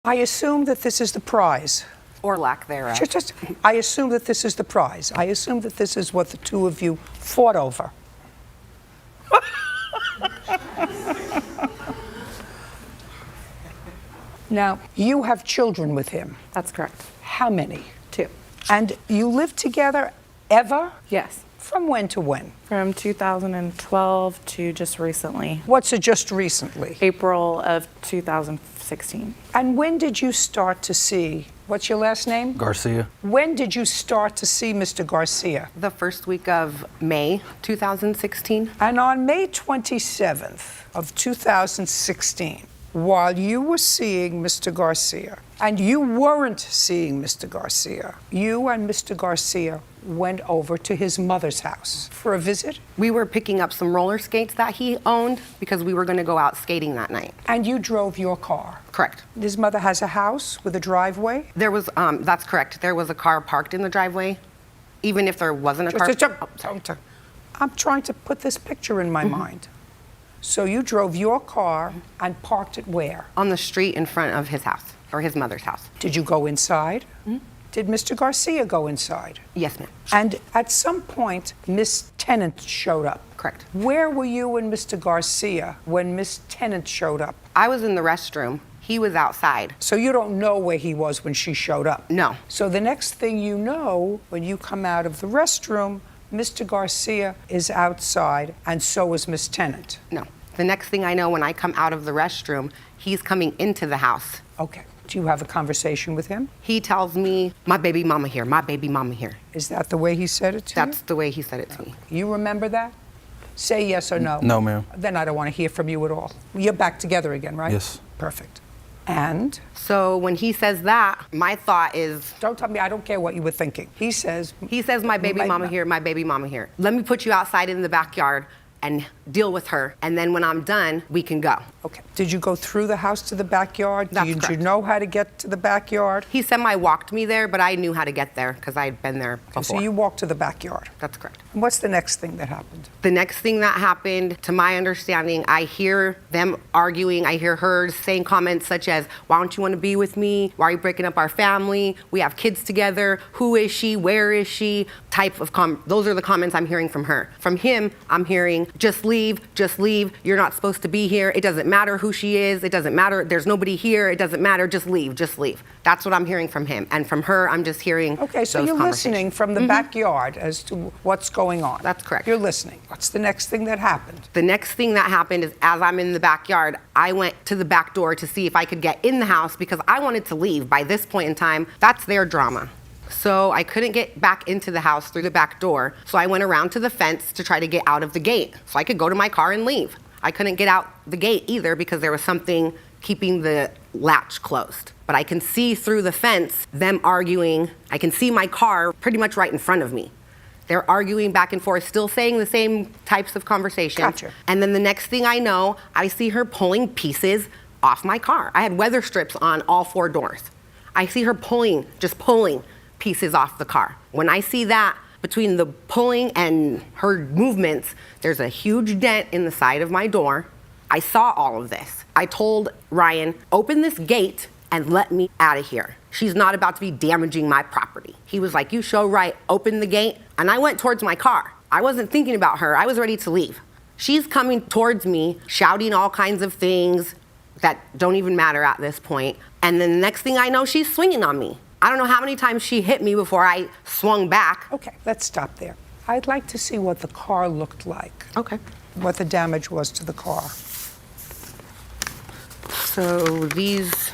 I assume that this is the prize. Or lack thereof. I assume that this is the prize. I assume that this is what the two of you fought over. Now, you have children with him. That's correct. How many? 2. And you lived together ever? Yes. From when to when? From 2012 to just recently. What's it just recently? April of 2016. And when did you start to see, what's your last name? Garcia. When did you start to see Mr. Garcia? The first week of May 2016. And on May 27th of 2016, while you were seeing Mr. Garcia, and you weren't seeing Mr. Garcia, you and Mr. Garcia went over to his mother's house for a visit? We were picking up some roller skates that he owned because we were going to go out skating that night. And you drove your car? Correct. His mother has a house with a driveway? There was, that's correct. There was a car parked in the driveway. Even if there wasn't a car. I'm trying to put this picture in my mind. So you drove your car and parked it where? On the street in front of his house, or his mother's house. Did you go inside? Did Mr. Garcia go inside? Yes, ma'am. And at some point, Miss Tennant showed up. Correct. Where were you and Mr. Garcia when Miss Tennant showed up? I was in the restroom. He was outside. So you don't know where he was when she showed up? No. So the next thing you know, when you come out of the restroom, Mr. Garcia is outside, and so is Miss Tennant. No. The next thing I know, when I come out of the restroom, he's coming into the house. Okay. Do you have a conversation with him? He tells me, my baby mama here, my baby mama here. Is that the way he said it to you? That's the way he said it to me. You remember that? Say yes or no. No, ma'am. Then I don't want to hear from you at all. You're back together again, right? Yes. Perfect. And? So when he says that, my thought is... Don't tell me, I don't care what you were thinking. He says, my baby mama here, my baby mama here. Let me put you outside in the backyard and deal with her, and then when I'm done, we can go. Okay. Did you go through the house to the backyard? That's Did you correct. know how to get to the backyard? He semi-walked me there, but I knew how to get there because I'd been there before. So you walked to the backyard. That's correct. And what's the next thing that happened? The next thing that happened, to my understanding, I hear them arguing. I hear her saying comments such as, why don't you want to be with me? Why are you breaking up our family? We have kids together. Who is she? Where is she? Those are the comments I'm hearing from her. From him, I'm hearing, just leave, you're not supposed to be here, it doesn't matter who she is, it doesn't matter, there's nobody here, it doesn't matter, just leave. That's what I'm hearing from him. And from her, I'm just hearing Okay, so you're listening from the backyard as to what's going on. That's correct. You're listening. What's the next thing that happened? The next thing that happened is, as I'm in the backyard, I went to the back door to see if I could get in the house because I wanted to leave. By this point in time, that's their drama. So I couldn't get back into the house through the back door, so I went around to the fence to try to get out of the gate so I could go to my car and leave. I couldn't get out the gate either because there was something keeping the latch closed. But I can see through the fence them arguing. I can see my car pretty much right in front of me. They're arguing back and forth, still saying the same types of conversations. Gotcha. And then the next thing I know, I see her pulling pieces off my car. I had weather strips on all 4 doors. I see her just pulling pieces off the car. When I see that, between the pulling and her movements, there's a huge dent in the side of my door. I saw all of this. I told Ryan, open this gate and let me out of here. She's not about to be damaging my property. He was like, you show right, open the gate. And I went towards my car. I wasn't thinking about her. I was ready to leave. She's coming towards me, shouting all kinds of things that don't even matter at this point. And then the next thing I know, she's swinging on me. I don't know how many times she hit me before I swung back. Okay, let's stop there. I'd like to see what the car looked like. Okay. What the damage was to the car. So these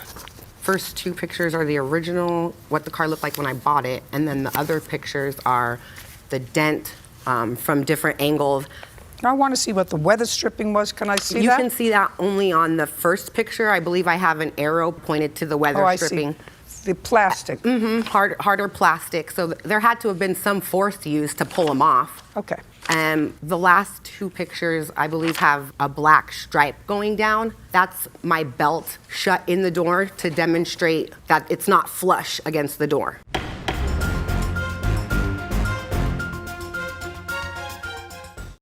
first 2 pictures are the original, what the car looked like when I bought it, and then the other pictures are the dent from different angles. I want to see what the weather stripping was. Can I see that? You can see that only on the first picture. I believe I have an arrow pointed to the weather stripping. I see. The plastic. Harder plastic. So there had to have been some force used to pull them off. Okay. The last 2 pictures, I believe, have a black stripe going down. That's my belt shut in the door to demonstrate that it's not flush against the door.